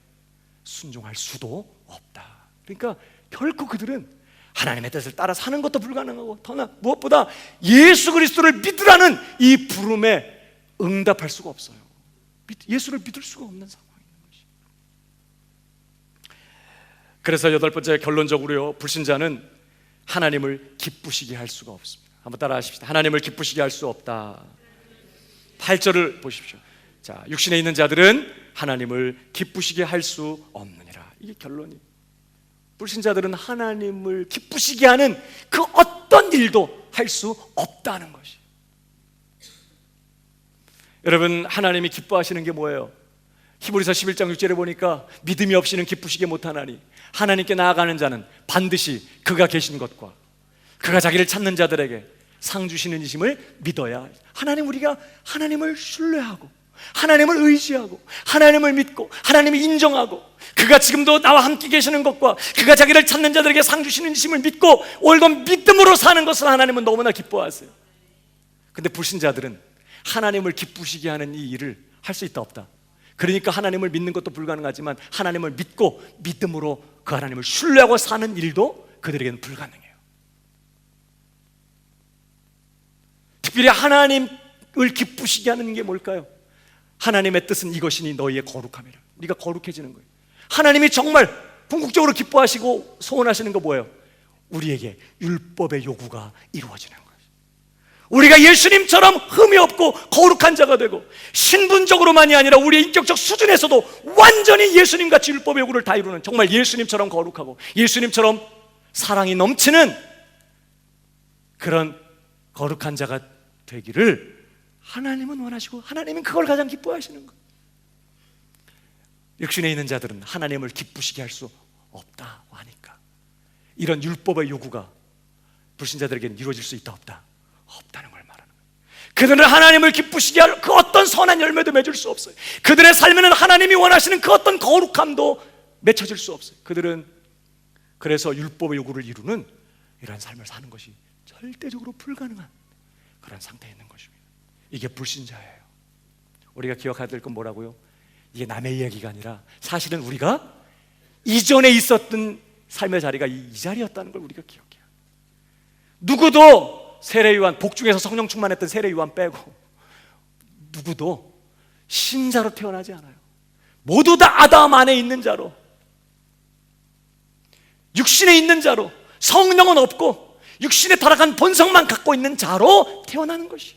순종할 수도 없다. 그러니까 결코 그들은 하나님의 뜻을 따라 사는 것도 불가능하고 더나 무엇보다 예수 그리스도를 믿으라는 이 부름에 응답할 수가 없어요. 예수를 믿을 수가 없는 상황인 것이. 그래서 8번째, 결론적으로요, 불신자는 하나님을 기쁘시게 할 수가 없습니다. 한번 따라 하십시다. 하나님을 기쁘시게 할 수 없다. 8절을 보십시오. 자, 육신에 있는 자들은 하나님을 기쁘시게 할 수 없느니라. 이게 결론이. 불신자들은 하나님을 기쁘시게 하는 그 어떤 일도 할 수 없다는 것이. 여러분 하나님이 기뻐하시는 게 뭐예요? 히브리서 11장 6절에 보니까 믿음이 없이는 기쁘시게 못하나니 하나님께 나아가는 자는 반드시 그가 계신 것과 그가 자기를 찾는 자들에게 상 주시는 이심을 믿어야. 우리가 하나님을 신뢰하고 하나님을 의지하고 하나님을 믿고 하나님을 인정하고 그가 지금도 나와 함께 계시는 것과 그가 자기를 찾는 자들에게 상 주시는 이심을 믿고 올건 믿음으로 사는 것을 하나님은 너무나 기뻐하세요. 근데 불신자들은 하나님을 기쁘시게 하는 이 일을 할 수 있다 없다. 그러니까 하나님을 믿는 것도 불가능하지만 하나님을 믿고 믿음으로 그 하나님을 신뢰하고 사는 일도 그들에게는 불가능해요. 특별히 하나님을 기쁘시게 하는 게 뭘까요? 하나님의 뜻은 이것이니 너희의 거룩함이라. 우리가 거룩해지는 거예요. 하나님이 정말 궁극적으로 기뻐하시고 소원하시는 거 뭐예요? 우리에게 율법의 요구가 이루어지는 거예요. 우리가 예수님처럼 흠이 없고 거룩한 자가 되고 신분적으로만이 아니라 우리의 인격적 수준에서도 완전히 예수님같이 율법의 요구를 다 이루는, 정말 예수님처럼 거룩하고 예수님처럼 사랑이 넘치는 그런 거룩한 자가 되기를 하나님은 원하시고 하나님은 그걸 가장 기뻐하시는 거예요. 육신에 있는 자들은 하나님을 기쁘시게 할 수 없다고 하니까 이런 율법의 요구가 불신자들에게는 이루어질 수 있다 없다? 없다는 걸 말하는 거예요. 그들은 하나님을 기쁘시게 할 그 어떤 선한 열매도 맺을 수 없어요. 그들의 삶에는 하나님이 원하시는 그 어떤 거룩함도 맺혀질 수 없어요. 그들은 그래서 율법의 요구를 이루는 이러한 삶을 사는 것이 절대적으로 불가능한 그런 상태에 있는 것입니다. 이게 불신자예요. 우리가 기억해야 될 건 뭐라고요? 이게 남의 이야기가 아니라 사실은 우리가 이전에 있었던 삶의 자리가 이 자리였다는 걸 우리가 기억해요. 누구도 세례요한, 복중에서 성령 충만했던 세례요한 빼고 누구도 신자로 태어나지 않아요. 모두 다 아담 안에 있는 자로, 육신에 있는 자로, 성령은 없고 육신의 타락한 본성만 갖고 있는 자로 태어나는 것이,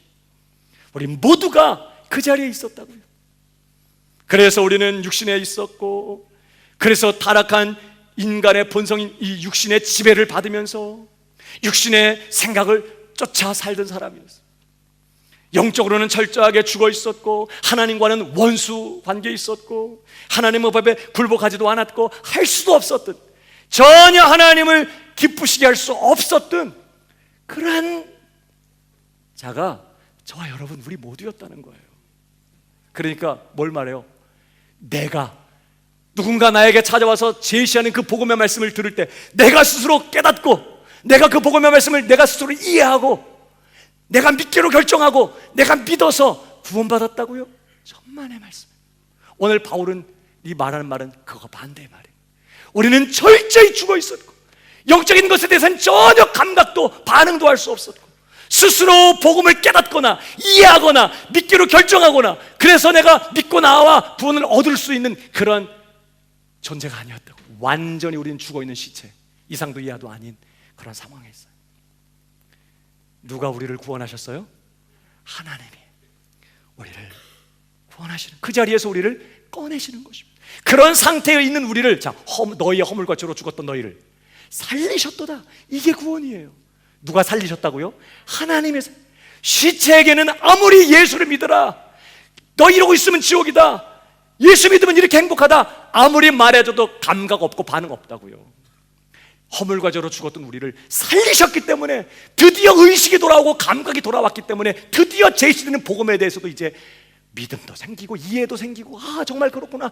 우리 모두가 그 자리에 있었다고요. 그래서 우리는 육신에 있었고, 그래서 타락한 인간의 본성인 이 육신의 지배를 받으면서 육신의 생각을 쫓아 살던 사람이었어요. 영적으로는 철저하게 죽어 있었고, 하나님과는 원수 관계에 있었고, 하나님의 법에 굴복하지도 않았고, 할 수도 없었던, 전혀 하나님을 기쁘시게 할 수 없었던 그러한 자가 저와 여러분, 우리 모두였다는 거예요. 그러니까 뭘 말해요? 내가, 누군가 나에게 찾아와서 제시하는 그 복음의 말씀을 들을 때 내가 스스로 깨닫고, 내가 그 복음의 말씀을 내가 스스로 이해하고, 내가 믿기로 결정하고, 내가 믿어서 구원받았다고요? 천만의 말씀. 오늘 바울은 이 말하는 말은 그거 반대의 말이에요. 우리는 철저히 죽어 있었고, 영적인 것에 대해서는 전혀 감각도 반응도 할 수 없었고, 스스로 복음을 깨닫거나 이해하거나 믿기로 결정하거나, 그래서 내가 믿고 나와 구원을 얻을 수 있는 그런 존재가 아니었다고. 완전히 우리는 죽어있는 시체, 이상도 이하도 아닌 그런 상황에 있어요. 누가 우리를 구원하셨어요? 하나님이 우리를 구원하시는, 그 자리에서 우리를 꺼내시는 것입니다. 그런 상태에 있는 우리를, 자, 너희의 허물과 죄로 죽었던 너희를 살리셨도다. 이게 구원이에요. 누가 살리셨다고요? 하나님의. 시체에게는 아무리 예수를 믿어라, 너 이러고 있으면 지옥이다, 예수 믿으면 이렇게 행복하다, 아무리 말해줘도 감각 없고 반응 없다고요. 허물과 죄로 죽었던 우리를 살리셨기 때문에 드디어 의식이 돌아오고 감각이 돌아왔기 때문에 드디어 제시되는 복음에 대해서도 이제 믿음도 생기고 이해도 생기고, 아 정말 그렇구나,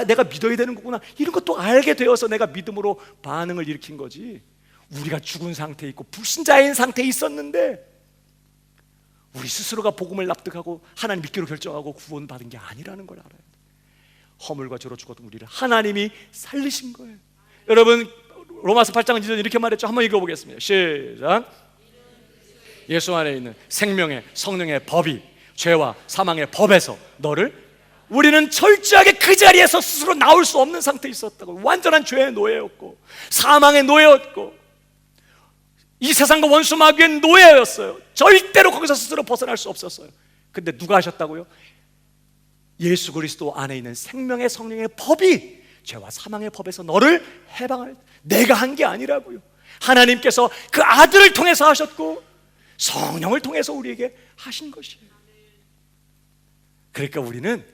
내가 믿어야 되는 거구나, 이런 것도 알게 되어서 내가 믿음으로 반응을 일으킨 거지. 우리가 죽은 상태에 있고 불신자인 상태에 있었는데 우리 스스로가 복음을 납득하고 하나님 믿기로 결정하고 구원받은 게 아니라는 걸 알아야 돼요. 허물과 죄로 죽었던 우리를 하나님이 살리신 거예요. 여러분, 로마서 8장은 이전 이렇게 말했죠. 한번 읽어보겠습니다. 시작. 예수 안에 있는 생명의 성령의 법이 죄와 사망의 법에서 너를, 우리는 철저하게 그 자리에서 스스로 나올 수 없는 상태에 있었다고. 완전한 죄의 노예였고 사망의 노예였고 이 세상과 원수 마귀의 노예였어요. 절대로 거기서 스스로 벗어날 수 없었어요. 근데 누가 하셨다고요? 예수 그리스도 안에 있는 생명의 성령의 법이 죄와 사망의 법에서 너를 해방할, 내가 한 게 아니라고요. 하나님께서 그 아들을 통해서 하셨고 성령을 통해서 우리에게 하신 것이에요. 그러니까 우리는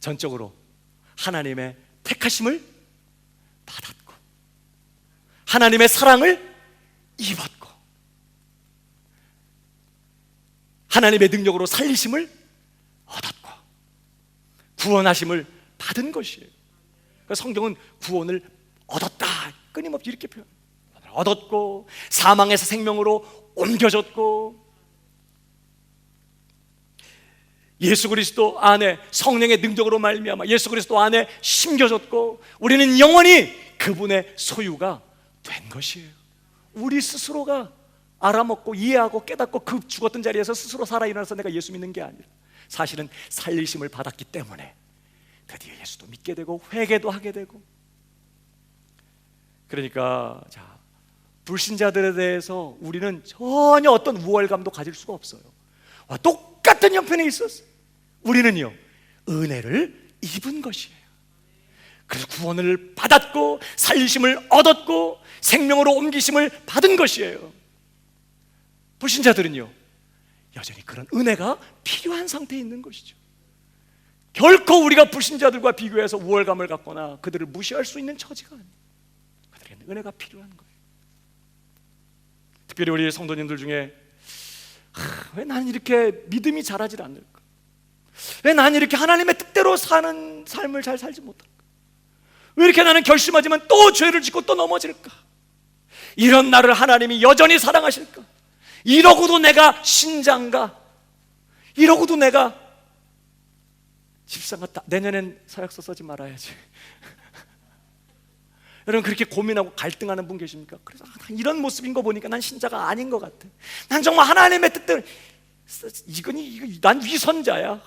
전적으로 하나님의 택하심을 받았고 하나님의 사랑을 입었고 하나님의 능력으로 살리심을 얻었고 구원하심을 받은 것이에요. 그러니까 성경은 구원을 얻었다 끊임없이 이렇게 표현해요. 얻었고 사망에서 생명으로 옮겨졌고 예수 그리스도 안에 성령의 능력으로 말미암아 예수 그리스도 안에 심겨졌고 우리는 영원히 그분의 소유가 된 것이에요. 우리 스스로가 알아먹고 이해하고 깨닫고 그 죽었던 자리에서 스스로 살아 일어나서 내가 예수 믿는 게 아니라 사실은 살리심을 받았기 때문에 드디어 예수도 믿게 되고 회개도 하게 되고. 그러니까 자, 불신자들에 대해서 우리는 전혀 어떤 우월감도 가질 수가 없어요. 똑같은 형편에 있었어요. 우리는요 은혜를 입은 것이에요. 그래서 구원을 받았고 살리심을 얻었고 생명으로 옮기심을 받은 것이에요. 불신자들은요 여전히 그런 은혜가 필요한 상태에 있는 것이죠. 결코 우리가 불신자들과 비교해서 우월감을 갖거나 그들을 무시할 수 있는 처지가 아니에요. 그들에게는 은혜가 필요한 거예요. 특별히 우리 성도님들 중에 왜 나는 이렇게 믿음이 자라질 않을까? 왜 나는 이렇게 하나님의 뜻대로 사는 삶을 잘 살지 못할까? 왜 이렇게 나는 결심하지만 또 죄를 짓고 또 넘어질까? 이런 나를 하나님이 여전히 사랑하실까? 이러고도 내가 신자인가? 이러고도 내가 집사가 내년엔 서약서 쓰지 말아야지. 여러분, 그렇게 고민하고 갈등하는 분 계십니까? 그래서 이런 모습인 거 보니까 난 신자가 아닌 것 같아. 난 정말 하나님의 뜻대로 난 위선자야.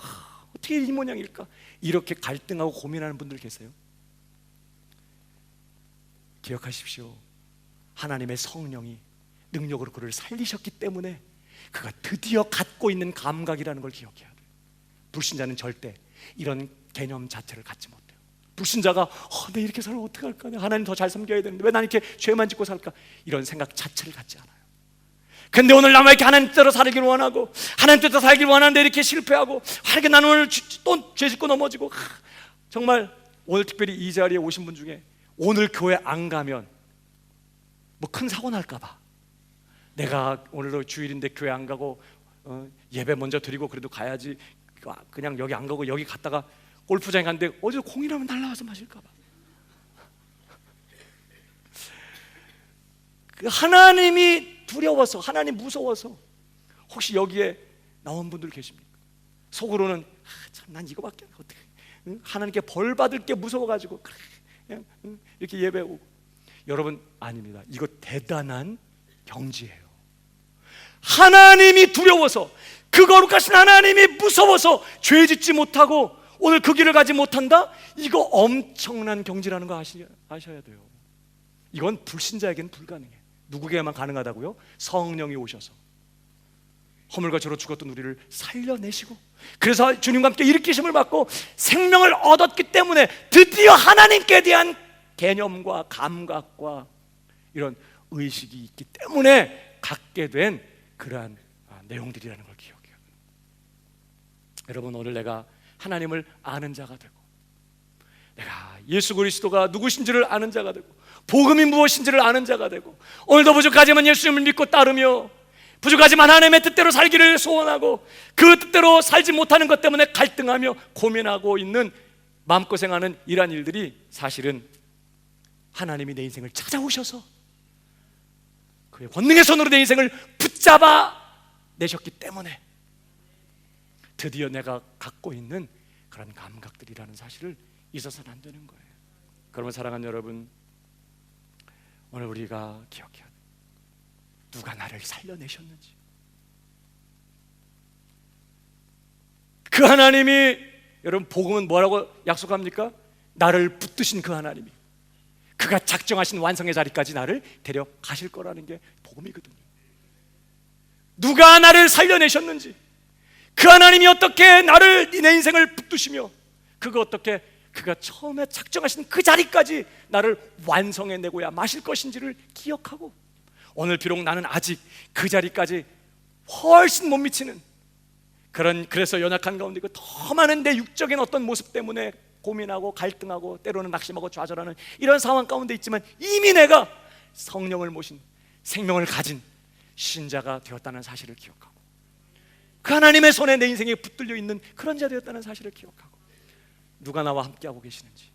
어떻게 이 모양일까? 이렇게 갈등하고 고민하는 분들 계세요. 기억하십시오. 하나님의 성령이 능력으로 그를 살리셨기 때문에 그가 드디어 갖고 있는 감각이라는 걸 기억해야 돼요. 불신자는 절대 이런 개념 자체를 갖지 못해요. 불신자가 내가 이렇게 살면 어떡할까? 하나님 더 잘 섬겨야 되는데 왜 난 이렇게 죄만 짓고 살까? 이런 생각 자체를 갖지 않아요. 근데 오늘 나만 이렇게 하나님 뜻대로 살기를 원하고 하나님 뜻대로 살기를 원하는데 이렇게 실패하고 하나님, 나는 오늘 또 죄 짓고 넘어지고 정말 오늘 특별히 이 자리에 오신 분 중에 오늘 교회 안 가면 뭐 큰 사고 날까 봐, 내가 오늘도 주일인데 교회 안 가고 예배 먼저 드리고 그래도 가야지, 그냥 여기 안 가고 여기 갔다가 골프장에 갔는데 어디서 공이라면 날라와서 맞을까 봐. 하나님이 두려워서, 하나님 무서워서. 혹시 여기에 나온 분들 계십니까? 속으로는 참 난 이거밖에 어떻게, 하나님께 벌 받을 게 무서워가지고 그냥 이렇게 예배 오고. 여러분, 아닙니다. 이거 대단한 경지예요. 하나님이 두려워서, 그 거룩하신 하나님이 무서워서 죄 짓지 못하고 오늘 그 길을 가지 못한다? 이거 엄청난 경지라는 거 아셔야 돼요. 이건 불신자에게는 불가능해. 누구에게만 가능하다고요? 성령이 오셔서 허물과 죄로 죽었던 우리를 살려내시고, 그래서 주님과 함께 일으키심을 받고 생명을 얻었기 때문에 드디어 하나님께 대한 개념과 감각과 이런 의식이 있기 때문에 갖게 된 그러한 내용들이라는 걸 기억해요. 여러분, 오늘 내가 하나님을 아는 자가 되고, 내가 예수 그리스도가 누구신지를 아는 자가 되고, 복음이 무엇인지를 아는 자가 되고, 오늘도 부족하지만 예수님을 믿고 따르며, 부족하지만 하나님의 뜻대로 살기를 소원하고 그 뜻대로 살지 못하는 것 때문에 갈등하며 고민하고 있는, 마음고생하는 이러한 일들이 사실은 하나님이 내 인생을 찾아오셔서 그의 권능의 손으로 내 인생을 붙잡아 내셨기 때문에 드디어 내가 갖고 있는 그런 감각들이라는 사실을 잊어서는 안 되는 거예요. 그러면 사랑하는 여러분, 오늘 우리가 기억해야 돼요. 누가 나를 살려내셨는지. 그 하나님이, 여러분, 복음은 뭐라고 약속합니까? 나를 붙드신 그 하나님이, 그가 작정하신 완성의 자리까지 나를 데려가실 거라는 게 복음이거든요. 누가 나를 살려내셨는지, 그 하나님이 어떻게 나를, 내 인생을 붙드시며 그가 처음에 작정하신 그 자리까지 나를 완성해내고야 마실 것인지를 기억하고, 오늘 비록 나는 아직 그 자리까지 훨씬 못 미치는 그래서 연약한 가운데 있고 더 많은 내 육적인 어떤 모습 때문에 고민하고 갈등하고 때로는 낙심하고 좌절하는 이런 상황 가운데 있지만, 이미 내가 성령을 모신, 생명을 가진 신자가 되었다는 사실을 기억하고, 그 하나님의 손에 내 인생에 붙들려 있는 그런 자 되었다는 사실을 기억하고, 누가 나와 함께하고 계시는지,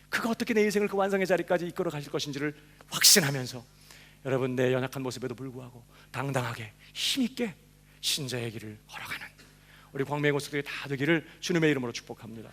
그가 어떻게 내 인생을 그 완성의 자리까지 이끌어 가실 것인지를 확신하면서, 여러분, 내 연약한 모습에도 불구하고 당당하게 힘있게 신자의 길을 걸어가는 우리 광명의 모습들이 다 되기를 주님의 이름으로 축복합니다.